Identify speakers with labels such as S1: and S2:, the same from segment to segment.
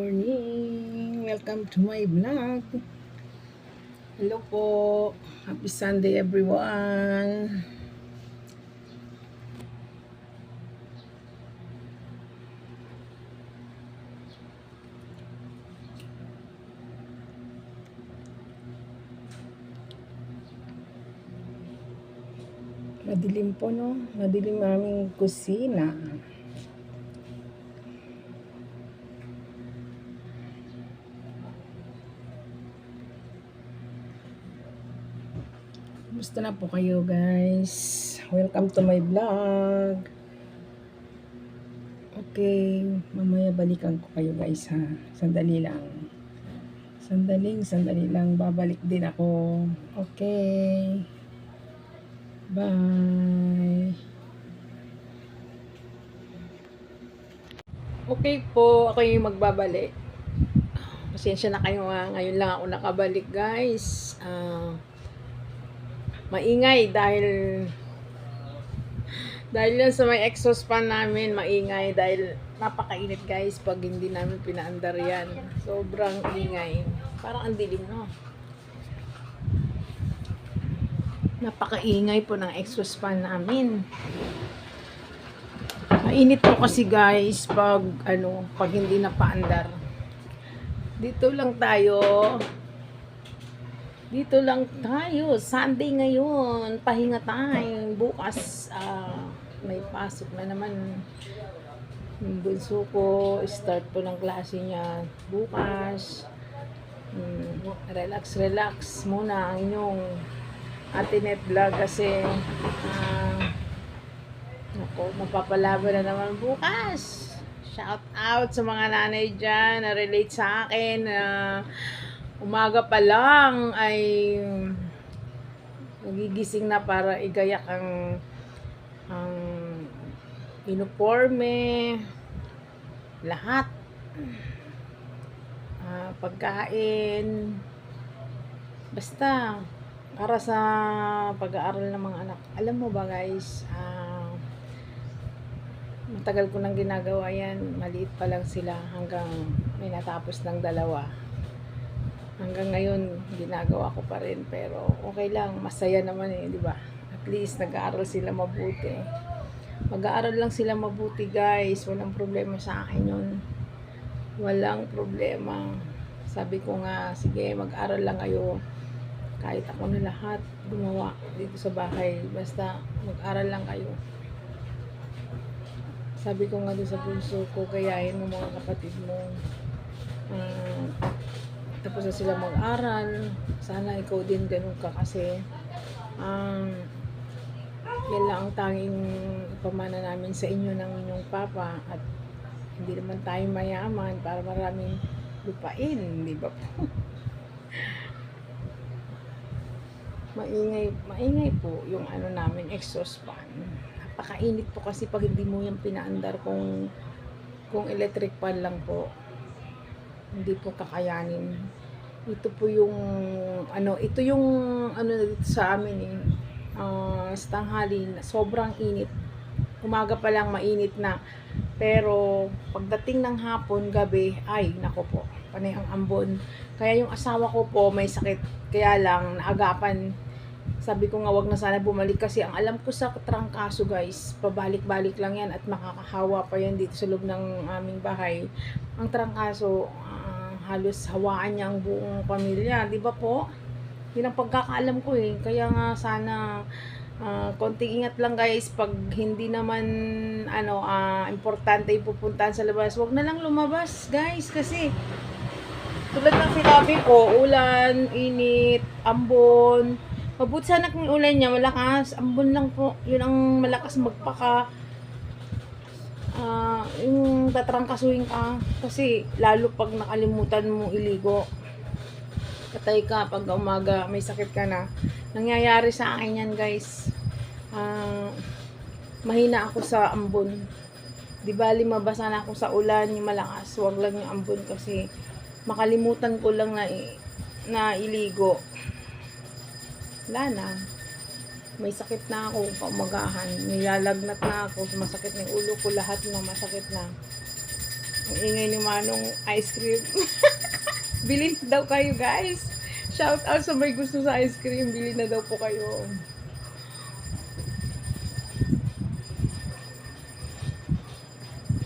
S1: morning! Welcome to my vlog. Hello po. Happy Sunday everyone. Madilim po, no? Madilim aming kusina. Kumusta na po kayo, guys? Welcome to my vlog. Okay, mamaya balikan ko kayo, guys, ha? Sandali lang. Sandali lang. Babalik din ako. Okay. Bye. Okay po, ako yung magbabalik. Pasensya na kayo, ha? Ngayon lang ako nakabalik, guys. Maingay dahil yan sa may exhaust fan namin, maingay dahil napakainit, guys, pag hindi namin pinaandar yan. Sobrang ingay. Parang ang dilim, no? Napakaingay po ng exhaust fan namin. Mainit po kasi, guys, pag hindi na paandar. Dito lang Sunday ngayon, pahinga time. Bukas may pasok na naman yung bunso ko, start po ng klase niya bukas. Relax muna ang inyong Atinet vlog kasi mapapalaban na naman bukas. Shout out sa mga nanay dyan na relate sa akin na umaga pa lang ay nagigising na para igayak ang uniforme, lahat, pagkain, basta para sa pag-aaral ng mga anak. Alam mo ba, guys, matagal ko nang ginagawa yan. Maliit pa lang sila hanggang may natapos ng 2. Hanggang ngayon, ginagawa ko pa rin. Pero okay lang, masaya naman di ba? At least, nag-aaral sila mabuti. Mag-aaral lang sila mabuti, guys. Walang problema sa akin yun. Walang problema. Sabi ko nga, sige, mag-aaral lang kayo. Kahit ako na lahat gumawa dito sa bahay. Basta, mag-aaral lang kayo. Sabi ko nga doon sa bunso ko, gayahin mo mga kapatid mo. Tapos na sila mag-aral. Sana ikaw din ganun ka kasi yan lang ang tanging pamana namin sa inyo ng inyong papa at hindi naman tayo mayaman para maraming lupain, di ba po? maingay po yung namin exhaust fan. Napakainit po kasi pag hindi mo yan pinaandar kung electric fan lang po. Hindi po kakayanin. Ito po yung dito sa amin sa tanghali, sobrang init. Umaga pa lang mainit na. Pero pagdating ng hapon, gabi, ay nako po, panay ang ambon. Kaya yung asawa ko po may sakit. Kaya lang naagapan. Sabi ko nga wag na sana bumalik kasi ang alam ko sa trangkaso, guys, pabalik-balik lang yan at makakahawa pa yan dito sa loob ng aming bahay. Ang trangkaso, halos hawaan niya ang buong pamilya, di ba po? Yun ang pagkakaalam ko Kaya nga sana konting ingat lang, guys. Pag hindi naman importante pupuntahan sa labas, wag na lang lumabas, guys, kasi tulad ng sinabi ko, ulan, init, ambon. Mabuti sana kung ulan niya malakas, ambon lang po. Yun ang malakas magpaka yung tatrangkasuhin ka kasi lalo pag nakalimutan mo iligo, patay ka pag umaga may sakit ka na. Nangyayari sa akin yan, guys. Mahina ako sa ambon, di bali mabasa na ako sa ulan yung malakas, wag lang yung ambon kasi makalimutan ko lang na iligo, wala na. May sakit na ako kaumagahan, nilalagnat na ako, masakit na yung ulo ko, lahat na masakit na. Ang ingay ni Manong ice cream. Bilhin daw kayo, guys. Shout out sa may gusto sa ice cream. Bilhin na daw po kayo.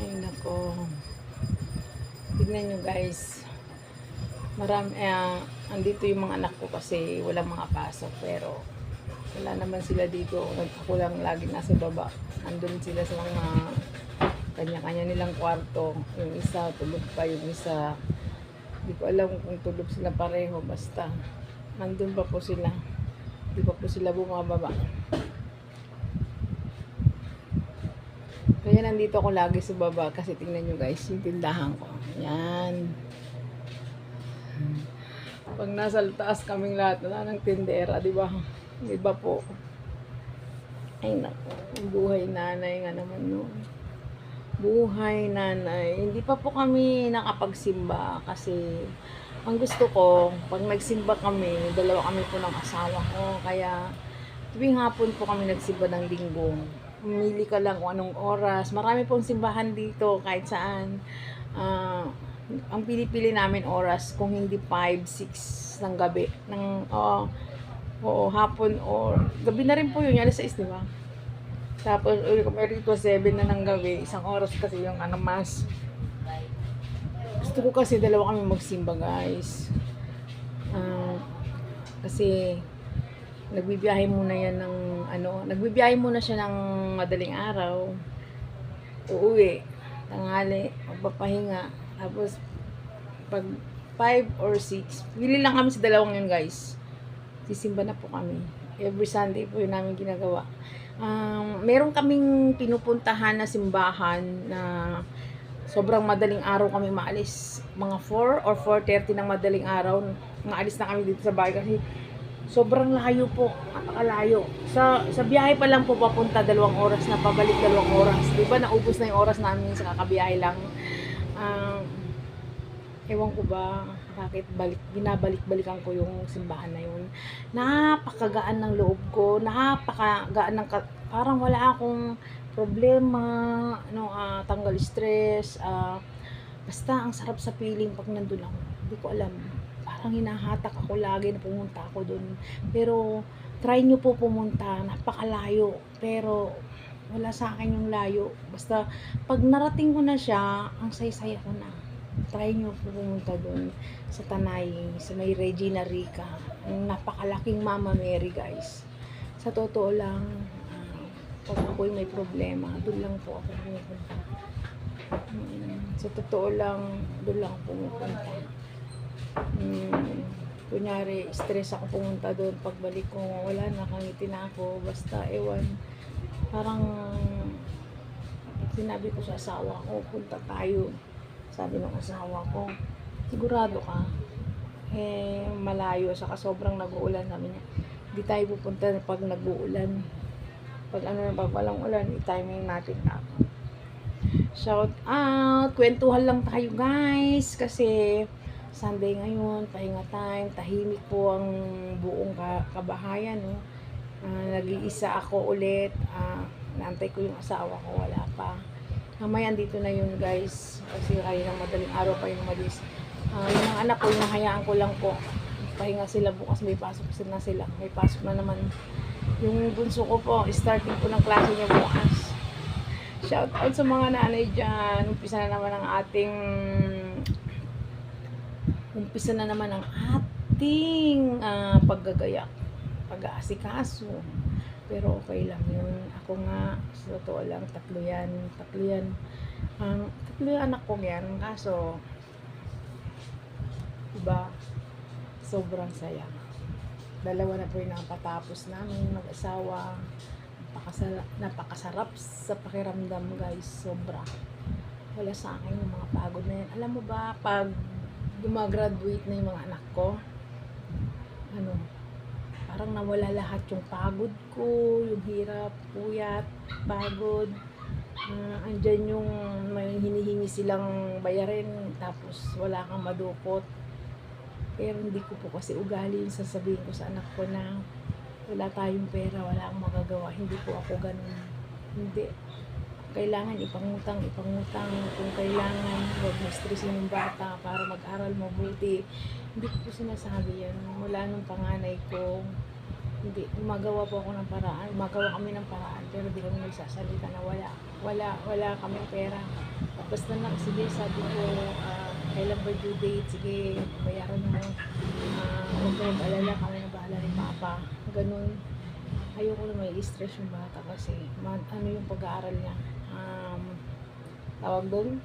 S1: Ay, nako. Tignan nyo, guys. Marami, andito yung mga anak ko kasi walang mga pasok. Pero, wala naman sila dito. Ako lang lagi nasa baba. Andun sila sa mga kanya-kanya nilang kwarto. Yung isa, tulog pa. Yung isa, hindi ko alam kung tulog sila pareho. Basta, nandun pa po sila. Hindi pa po sila bumababa. Kaya nandito ako lagi sa baba. Kasi tingnan nyo guys, yung tindahan ko. Yan. Pag nasa taas kaming lahat, wala ng tindera, di ba? Iba po. Ay naku, buhay nanay nga naman yun. Buhay nanay. Hindi pa po kami nakapagsimba kasi ang gusto ko, pag nagsimba kami, dalawa kami po ng asawa ko. Kaya tuwing hapon po kami nagsimba ng linggo. Umili ka lang kung anong oras. Marami pong simbahan dito kahit saan. Ang pili-pili namin oras kung hindi 5, 6 ng gabi. Oo, hapon or gabi na rin po yun. Alas 6, di ba? Tapos, rito 7 na ng gabi. Isang oras kasi yung mas. Gusto ko kasi dalawa kami magsimba, guys. Kasi nagbibiyahe muna yan ng nagbibiyahe muna siya ng madaling araw. Uuwi, tanghali, magpapahinga. Tapos pag 5 or 6, pili lang kami sa dalawang yun, guys. Sisimba na po kami. Every Sunday po yun namin ginagawa. Meron kaming pinupuntahan na simbahan na sobrang madaling araw kami maalis. Mga 4 or 4:30 ng madaling araw, maalis na kami dito sa bahay kasi sobrang layo po, napakalayo. Sa biyahe pa lang po papunta 2 oras na, pabalik 2 oras. Di ba naubos na yung oras namin sa kakabiyahe lang. Ewan ko ba bakit binabalik-balikan ko yung simbahan na yun. Napakagaan ng loob ko, napakagaan ng parang wala akong problema, tanggal stress, basta ang sarap sa feeling pag nandun ako. Hindi ko alam, parang hinahatak ako lagi na pumunta ako dun. Pero try nyo po pumunta, napakalayo, pero wala sa akin yung layo. Basta pag narating ko na siya, ang saya-saya ko na. Try nyo po pumunta dun sa Tanay, sa may Regina Rica. Ang napakalaking Mama Mary, guys. Sa totoo lang, pag ako'y may problema, doon lang po ako pumupunta. Sa totoo lang, doon lang ako pumupunta. Kunyari, stress ako pumunta doon. Pagbalik ko, wala, nakangiti na ako. Basta, ewan, parang sinabi ko sa asawa ko, punta tayo. Sabi ng asawa ko, sigurado ka? Malayo, saka sobrang nag-uulan. Sabi niya, hindi tayo pupunta pag nag-uulan. Pag walang ulan, i-timing natin na. Shout out! Kwentuhan lang tayo, guys. Kasi Sunday ngayon, pahinga time, tahimik po ang buong kabahayan. Nag-iisa ako ulit. Naantay ko yung asawa ko, wala pa. Mamaya andito na yun, guys. Kasi kaya ng madaling araw pa yung malis. Yung mga anak ko, yung hayaan ko lang po. Pahinga sila bukas, may pasok na sila. May pasok na naman. Yung bunso ko po, starting po ng klase niya bukas. Shout out sa mga nanay dyan. Umpisa na naman ang ating paggagayak, pag-aasikaso. Pero okay lang yun. Ako nga, sa totoo lang, tatlo yan. Tatlo yung anak ko yan. Kaso, diba, sobrang saya. 2 na po yung nakapatapos namin mag-asawa. Napakasarap sa pakiramdam, guys. Sobra. Wala sa akin yung mga pagod na yan. Alam mo ba, pag gumagraduate na yung mga anak ko, parang nawala lahat yung pagod ko, yung hirap, puyat, pagod. Andyan yung may hinihingi silang bayarin, tapos wala kang madukot. Pero hindi ko po kasi ugali yung sasabihin ko sa anak ko na wala tayong pera, wala akong magagawa. Hindi po ako ganun. Hindi. kailangan ipangutang, kung kailangan, huwag mo stressin yung bata para mag-aral mabuti. Hindi ko po sinasabi yan. Mula nung panganay ko, hindi, gumagawa po ako ng paraan, gumagawa kami ng paraan, pero di kami nagsasalita na wala kami pera. Basta lang, sige, sabi ko, kailan ba due date, sige, bayaran mo, huwag mo mag-alala, kami na bahala ni Papa, ganun. Ayoko na may stress yung bata kasi, ano yung pag-aaral niya, tawag doon,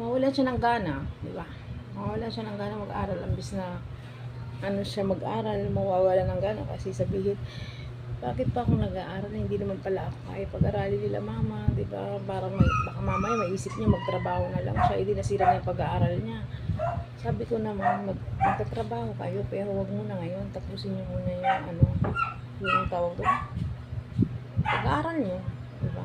S1: mawalan siya ng gana, di ba? Mawalan siya ng gana mag-aral, ambis na ano siya mag-aral, mawawala ng gana kasi sabihin, bakit pa ako nag-aaral, hindi naman pala ako kaya pag-aralin nila mama, di ba? Parang baka mamaya maisip niya magtrabaho na lang siya, hindi nasira na yung pag-aaral niya. Sabi ko naman, magtatrabaho kayo, pero wag muna ngayon, tapusin niyo muna yung tawag doon, pag-aaral niyo, di ba?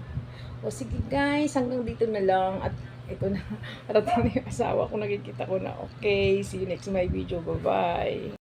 S1: O sige guys, hanggang dito na lang, at ito na, parating na yung asawa ko, nakikita ko na. Okay, see you next my video, bye bye.